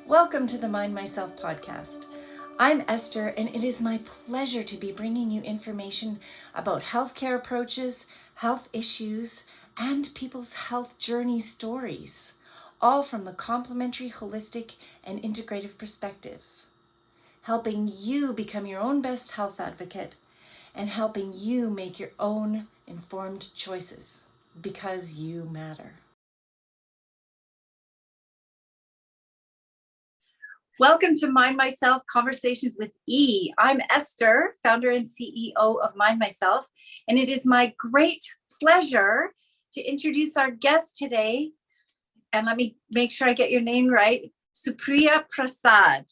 Welcome to the Mind Myself podcast. I'm Esther, and it is my pleasure to be bringing you information about healthcare approaches, health issues, and people's health journey stories, all from the complementary, holistic, and integrative perspectives, helping you become your own best health advocate and helping you make your own informed choices because you matter. Welcome to Mind Myself Conversations with E. I'm Esther, founder and CEO of Mind Myself, and it is my great pleasure to introduce our guest today. And let me make sure I get your name right, Supriya Prasad.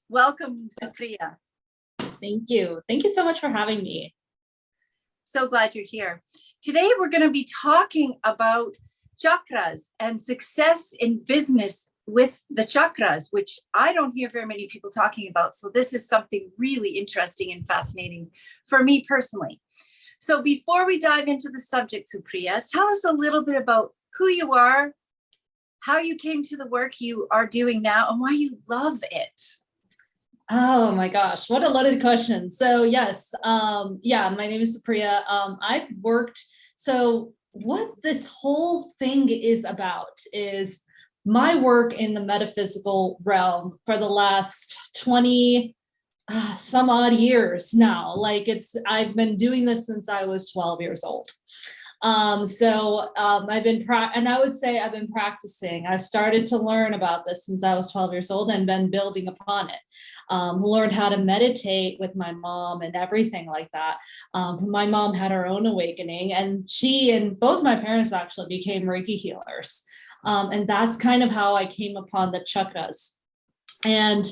Welcome, Supriya. Thank you. Thank you so much for having me. So glad you're here. Today, we're going to be talking about chakras and success in business with the chakras, which I don't hear very many people talking about. So this is something really interesting and fascinating for me personally. So before we dive into the subject, Supriya, tell us a little bit about who you are, how you came to the work you are doing now, and why you love it. Oh my gosh, what a loaded question. So yes, my name is Supriya. I've worked, so what this whole thing is about is my work in the metaphysical realm for the last 20 some odd years now. I've been doing this since I was 12 years old. I've been, and I would say I've been practicing. I started to learn about this since I was 12 years old and been building upon it. Learned how to meditate with my mom and everything like that. My mom had her own awakening, and she and both my parents actually became Reiki healers. And that's kind of how I came upon the chakras. And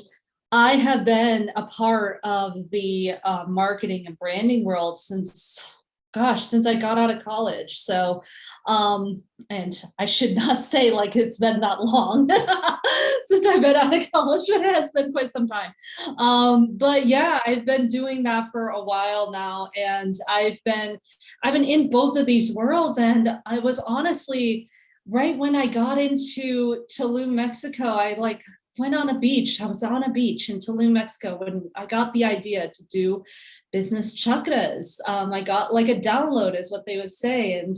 I have been a part of the marketing and branding world since I got out of college. So, and I should not say like it's been that long since I've been out of college, but it has been quite some time. But yeah, I've been doing that for a while now. And I've been in both of these worlds. And I was honestly, right when I got into Tulum, Mexico, I went on a beach. I was on a beach in Tulum, Mexico, when I got the idea to do business chakras. I got like a download is what they would say. And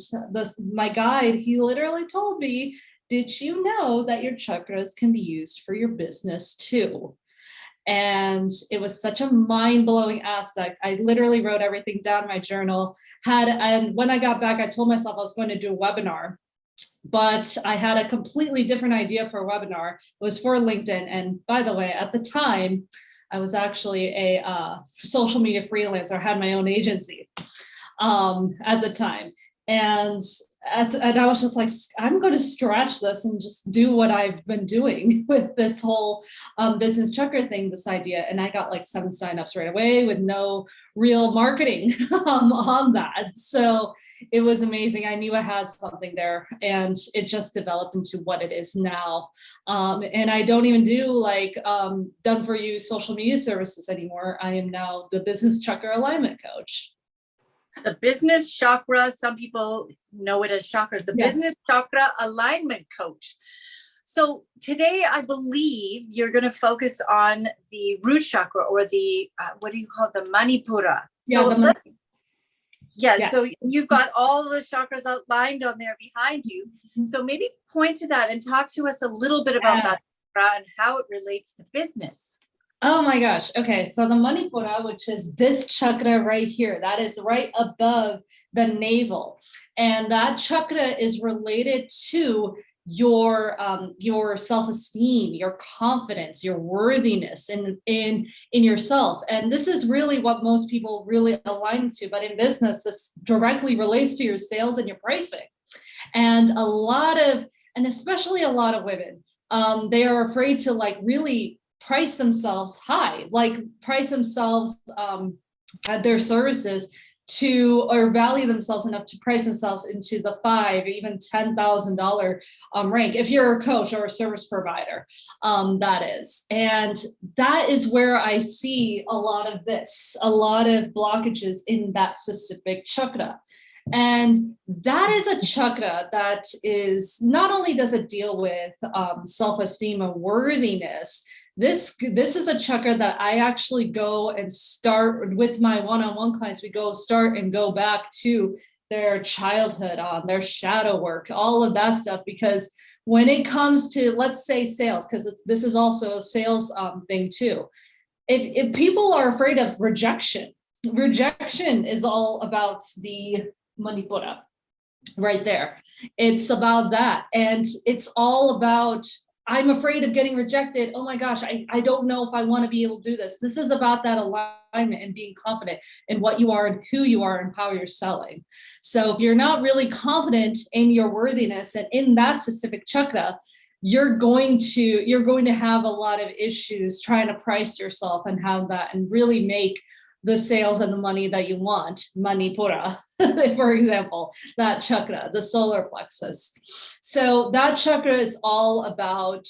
my guide, he literally told me, did you know that your chakras can be used for your business too? And it was such a mind-blowing aspect. I literally wrote everything down in my journal. And when I got back, I told myself I was going to do a webinar. But I had a completely different idea for a webinar. It was for LinkedIn. And by the way, at the time, I was actually a social media freelancer. I had my own agency at the time. And I was just like, I'm going to scratch this and just do what I've been doing with this whole business chakra thing, this idea. And I got like 7 signups right away with no real marketing on that. So it was amazing. I knew I had something there, and it just developed into what it is now. And I don't even do done for you social media services anymore. I am now the business chakra alignment coach. The business chakra, some people know it as chakras, the business chakra alignment coach. So today, I believe you're going to focus on the root chakra, or the, what do you call it? The manipura. So you've got all the chakras outlined on there behind you. So maybe point to that and talk to us a little bit about that chakra and how it relates to business. Oh my gosh. Okay. So the manipura, which is this chakra right here, that is right above the navel. And that chakra is related to your self-esteem, your confidence, your worthiness in yourself. And this is really what most people really align to. But in business, this directly relates to your sales and your pricing. And especially a lot of women, they are afraid to really price themselves high, price themselves at their services or value themselves enough to price themselves into the $5,000 or even $10,000 rank. If you're a coach or a service provider, that is. And that is where I see a lot of blockages in that specific chakra. And that is a chakra that is, not only does it deal with self-esteem and worthiness, this is a chakra that I actually go and start with my one-on-one clients. We start and go back to their childhood, on their shadow work, all of that stuff, because when it comes to, let's say, sales, because this is also a sales thing too. If people are afraid of rejection is all about the manipura right there. It's about that. And it's all about, I'm afraid of getting rejected. Oh my gosh, I don't know if I want to be able to do this. This is about that alignment and being confident in what you are and who you are and how you're selling. So if you're not really confident in your worthiness and in that specific chakra, you're going to have a lot of issues trying to price yourself and have that and really make the sales and the money that you want, manipura, for example, that chakra, the solar plexus. So that chakra is all about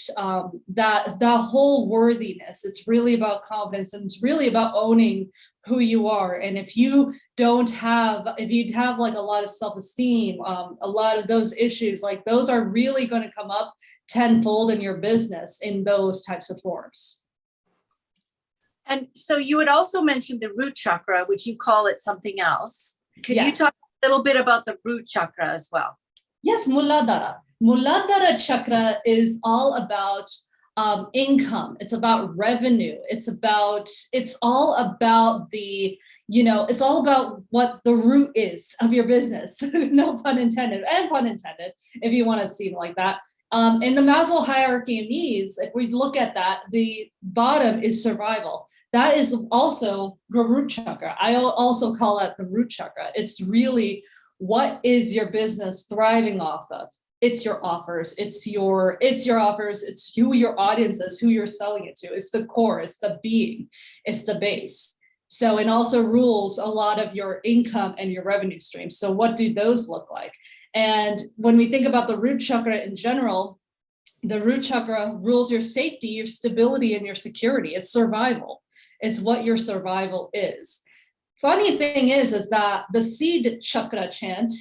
that whole worthiness. It's really about confidence, and it's really about owning who you are. And if you have like a lot of self-esteem, a lot of those issues, like those are really going to come up tenfold in your business in those types of forms. And so you had also mentioned the root chakra, which you call it something else. Could you talk a little bit about the root chakra as well? Yes, muladhara. Muladhara chakra is all about income. It's about revenue. It's all about it's all about what the root is of your business. No pun intended, and pun intended, if you want to see it like that. In the Maslow hierarchy of needs, if we look at that, the bottom is survival. That is also the root chakra. I also call it the root chakra. It's really, what is your business thriving off of? It's your offers. It's your offers. It's who your audience is, who you're selling it to. It's the core. It's the being. It's the base. So it also rules a lot of your income and your revenue streams. So what do those look like? And when we think about the root chakra in general, the root chakra rules your safety, your stability, and your security. It's survival. It's what your survival is. Funny thing is that the seed chakra chant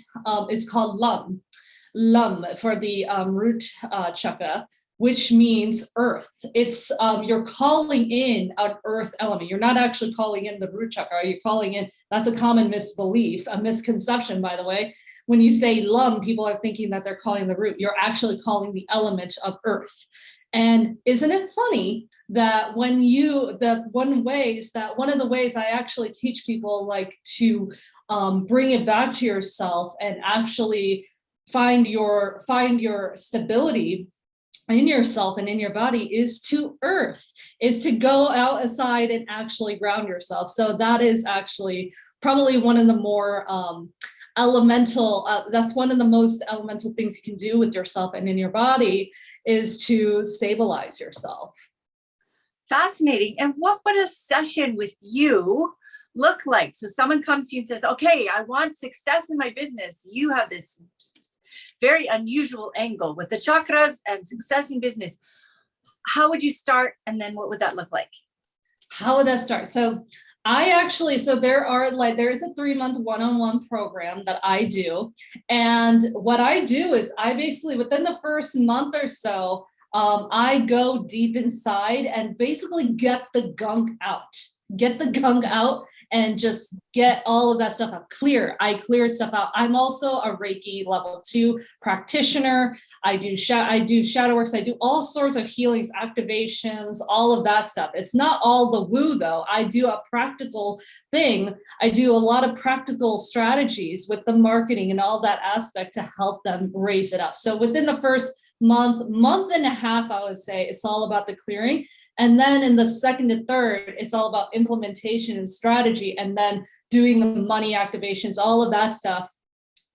is called Lum for the root chakra, which means earth. It's you're calling in an earth element. You're not actually calling in the root chakra. You're calling in, that's a common misbelief, a misconception, by the way. When you say Lum, people are thinking that they're calling the root. You're actually calling the element of earth. And isn't it funny that one of the ways I actually teach people like to bring it back to yourself and actually find your stability in yourself and in your body is to go outside and actually ground yourself. So that is actually probably one of the more that's one of the most elemental things you can do with yourself and in your body, is to stabilize yourself. Fascinating. And what would a session with you look like? So someone comes to you and says, okay, I want success in my business. You have this very unusual angle with the chakras and success in business. How would you start? And then what would that look like? How would that start? So there is a 3-month one-on-one program that I do. And what I do is I basically, within the first month or so, I go deep inside and basically get the gunk out and just get all of that stuff out. I clear stuff out. I'm also a Reiki level 2 practitioner. I do shadow works. I do all sorts of healings, activations, all of that stuff. It's not all the woo though. I do a practical thing. I do a lot of practical strategies with the marketing and all that aspect to help them raise it up. So within the first month and a half, I would say it's all about the clearing. And then in the second and third, it's all about implementation and strategy, and then doing the money activations, all of that stuff,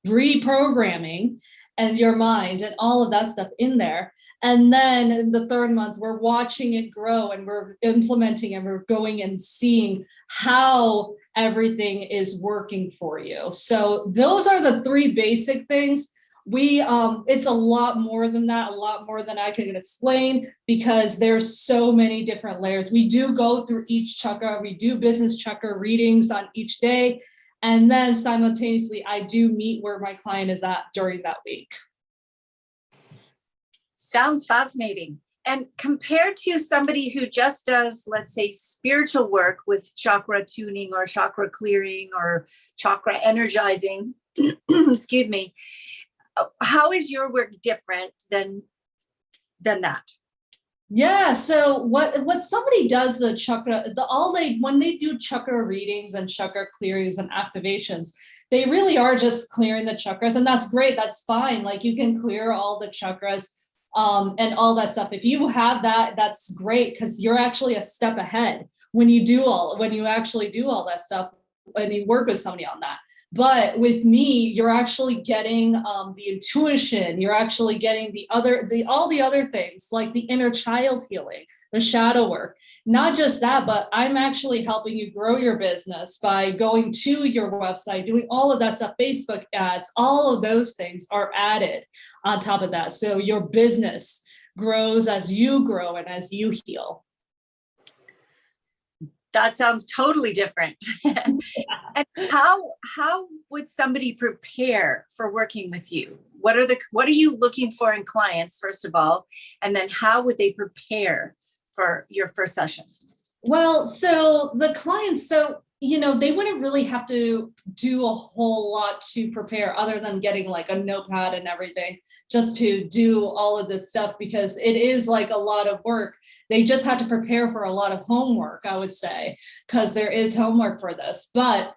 reprogramming and your mind and all of that stuff in there. And then in the third month, we're watching it grow and we're implementing and we're going and seeing how everything is working for you. So those are the 3 basic things. It's a lot more than that, a lot more than I can explain, because there's so many different layers. We do go through each chakra. We do business chakra readings on each day. And then simultaneously, I do meet where my client is at during that week. Sounds fascinating. And compared to somebody who just does, let's say, spiritual work with chakra tuning or chakra clearing or chakra energizing, excuse me, how is your work different than that? Yeah. So what somebody does the chakra, when they do chakra readings and chakra clearings and activations, they really are just clearing the chakras, and that's great. That's fine. Like you can clear all the chakras and all that stuff. If you have that, that's great, because you're actually a step ahead when you actually do all that stuff and you work with somebody on that. But with me, you're actually getting the intuition. You're actually getting all the other things, like the inner child healing, the shadow work. Not just that, but I'm actually helping you grow your business by going to your website, doing all of that stuff, Facebook ads, all of those things are added on top of that. So your business grows as you grow and as you heal. That sounds totally different. And how would somebody prepare for working with you? What are you looking for in clients, first of all? And then how would they prepare for your first session? Well, so the clients, they wouldn't really have to do a whole lot to prepare other than getting like a notepad and everything just to do all of this stuff, because it is like a lot of work. They just have to prepare for a lot of homework, I would say, because there is homework for this. But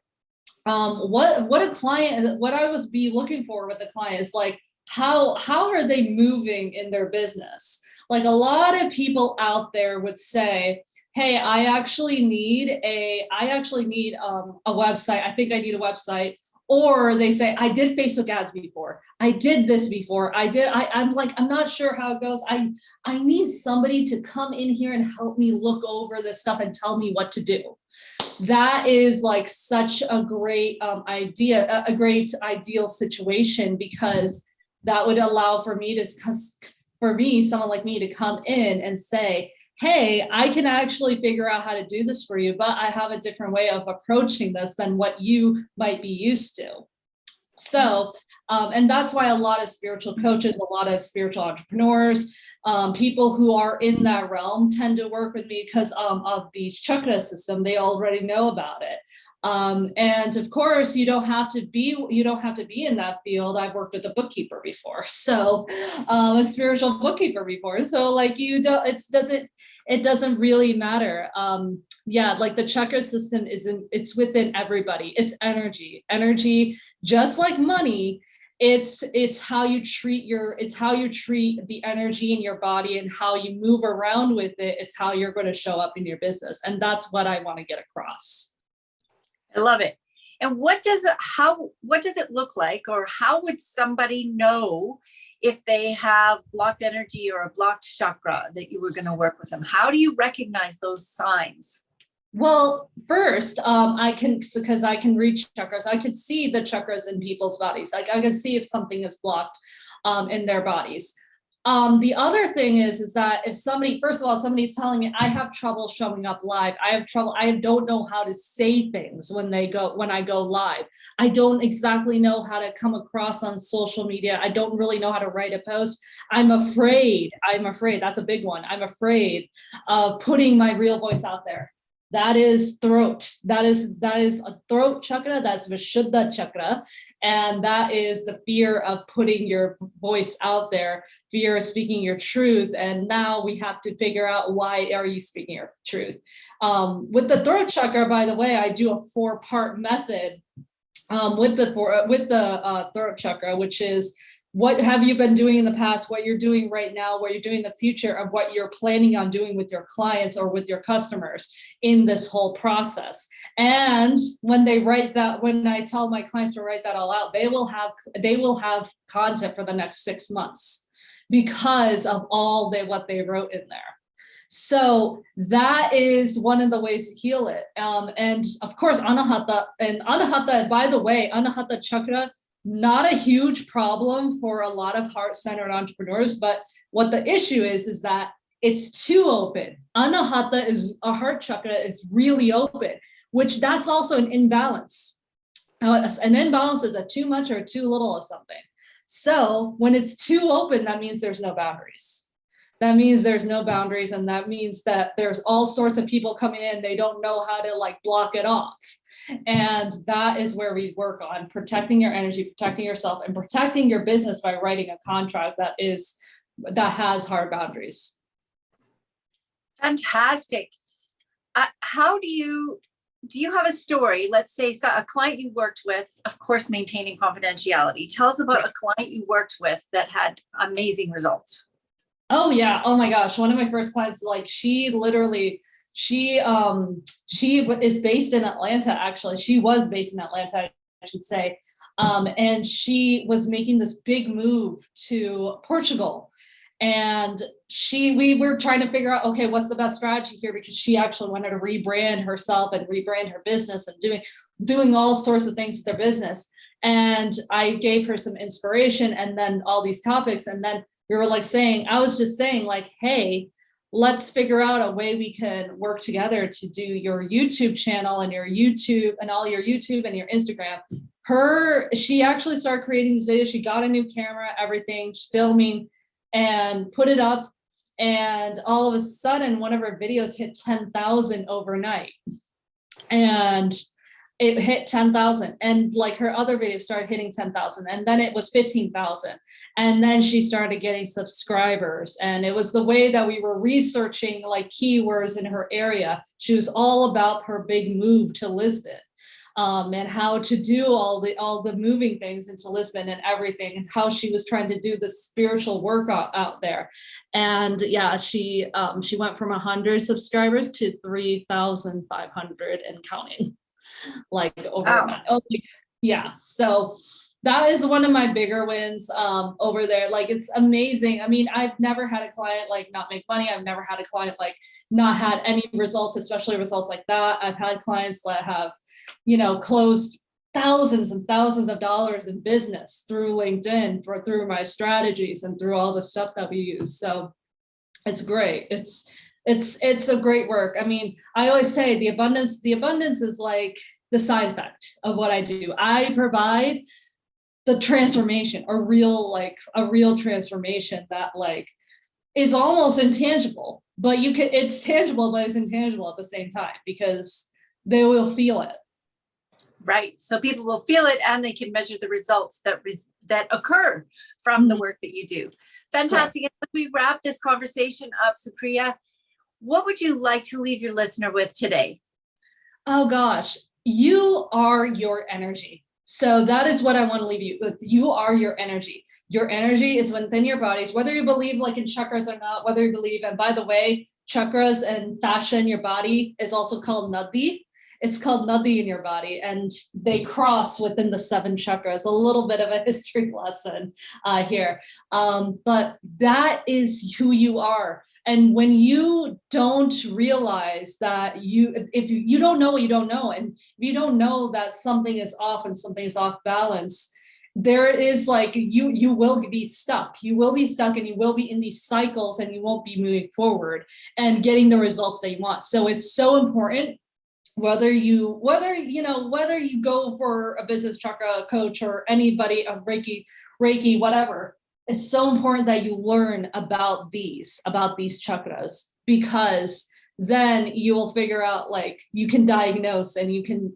what I was be looking for with the client is like, how are they moving in their business? Like a lot of people out there would say, hey, I actually need a website. I think I need a website. Or they say, I did Facebook ads before. I did this before. I'm not sure how it goes. I need somebody to come in here and help me look over this stuff and tell me what to do. That is like such a great idea, a great ideal situation, because that would allow someone like me to come in and say, hey, I can actually figure out how to do this for you, but I have a different way of approaching this than what you might be used to. So, and that's why a lot of spiritual coaches, a lot of spiritual entrepreneurs, people who are in that realm tend to work with me because of the chakra system. They already know about it. And of course, you don't have to be in that field. I've worked with a bookkeeper before, so a spiritual bookkeeper before. So like it doesn't really matter. Like the chakra system it's within everybody. It's energy, just like money. It's how you treat the energy in your body, and how you move around with it is how you're going to show up in your business. And that's what I want to get across. I love it. And what does it look like, or how would somebody know if they have blocked energy or a blocked chakra that you were going to work with them? How do you recognize those signs? Well, first, because I can reach chakras, I could see the chakras in people's bodies. Like I can see if something is blocked in their bodies. The other thing is that if somebody's telling me I have trouble showing up live, I don't know how to say things when I go live. I don't exactly know how to come across on social media. I don't really know how to write a post. I'm afraid. That's a big one. I'm afraid of putting my real voice out there. That is throat. That is a throat chakra. That's Vishuddha chakra. And that is the fear of putting your voice out there, fear of speaking your truth. And now we have to figure out, why are you speaking your truth? With the throat chakra, by the way, I do a 4-part method with the throat chakra, which is, what have you been doing in the past, what you're doing right now, what you're doing in the future, and what you're planning on doing with your clients or with your customers in this whole process. And when I tell my clients to write that all out, they will have content for the next 6 months because of what they wrote in there. So that is one of the ways to heal it. And of course, Anahata, by the way, Anahata chakra, not a huge problem for a lot of heart-centered entrepreneurs, but what the issue is that it's too open. Anahata a heart chakra is really open, which that's also an imbalance. An imbalance is a too much or too little of something. So when it's too open, that means there's no boundaries. That means there's no boundaries. And that means that there's all sorts of people coming in. They don't know how to like block it off. And that is where we work on protecting your energy, protecting yourself, and protecting your business by writing a contract that has hard boundaries. Fantastic. How do you have a story? Let's say a client you worked with, of course, maintaining confidentiality. Tell us about a client you worked with that had amazing results. Oh yeah. Oh my gosh. One of my first clients, like she is based in Atlanta, actually. She was based in Atlanta, I should say. And she was making this big move to Portugal. And we were trying to figure out, okay, what's the best strategy here? Because she actually wanted to rebrand herself and rebrand her business and doing all sorts of things with her business. And I gave her some inspiration and then all these topics. And then we were I was just saying like, hey, let's figure out a way we can work together to do your YouTube channel and your YouTube and all your YouTube and your Instagram. She actually started creating these videos. She got a new camera, everything, filming, and put it up. And all of a sudden, one of her videos hit 10,000 overnight. And it hit 10,000. And like her other videos started hitting 10,000. And then it was 15,000. And then she started getting subscribers. And it was the way that we were researching like keywords in her area. She was all about her big move to Lisbon. And how to do all the moving things into Lisbon and everything, and how she was trying to do the spiritual work out there. And yeah, she went from 100 subscribers to 3,500 and counting, like overnight. Oh, yeah. So that is one of my bigger wins over there. Like, it's amazing. I mean, I've never had a client like not make money. I've never had a client like not had any results, especially results like that. I've had clients that have, closed thousands and thousands of dollars in business through LinkedIn, through my strategies and through all the stuff that we use. So it's great. It's a great work. I mean, I always say the abundance is like the side effect of what I do. I provide the transformation, a real transformation that like is almost intangible, but it's tangible, but it's intangible at the same time because they will feel it. Right. So people will feel it and they can measure the results that occur from the work that you do. Fantastic. Right. As we wrap this conversation up, Supriya, what would you like to leave your listener with today? Oh gosh, you are your energy. So that is what I want to leave you with. You are your energy. Your energy is within your bodies, whether you believe like in chakras or not, whether you believe, and by the way, chakras and fascia in your body is also called nadhi. It's called nadhi in your body, and they cross within the 7 chakras. A little bit of a history lesson here. But that is who you are. And when you don't realize that if you don't know what you don't know, and if you don't know that something is off and something is off balance, there is like, you will be stuck. You will be stuck and you will be in these cycles and you won't be moving forward and getting the results that you want. So it's so important, whether you go for a business chakra coach or anybody, a Reiki, whatever. It's so important that you learn about these chakras, because then you will figure out, like, you can diagnose and you can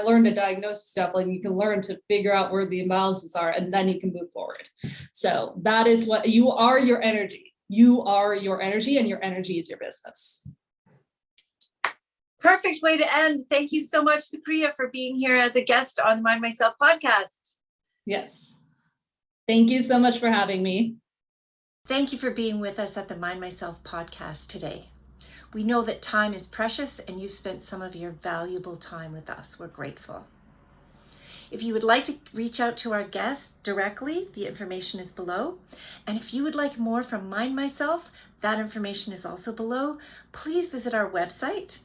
learn to diagnose stuff, like you can learn to figure out where the imbalances are, and then you can move forward. So that is what you are. Your energy. You are your energy, and your energy is your business. Perfect way to end. Thank you so much, Supriya, for being here as a guest on the Mind Myself podcast. Yes. Thank you so much for having me. Thank you for being with us at the Mind Myself podcast today. We know that time is precious and you've spent some of your valuable time with us. We're grateful. If you would like to reach out to our guests directly, the information is below. And if you would like more from Mind Myself, that information is also below. Please visit our website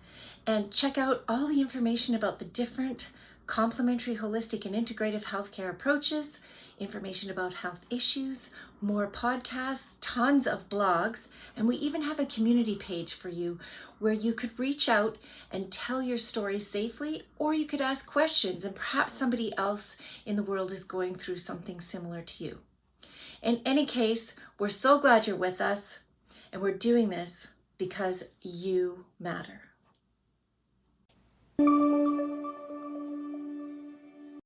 and check out all the information about the different complementary, holistic, and integrative healthcare approaches, information about health issues, more podcasts, tons of blogs, and we even have a community page for you where you could reach out and tell your story safely, or you could ask questions and perhaps somebody else in the world is going through something similar to you. In any case, we're so glad you're with us, and we're doing this because you matter.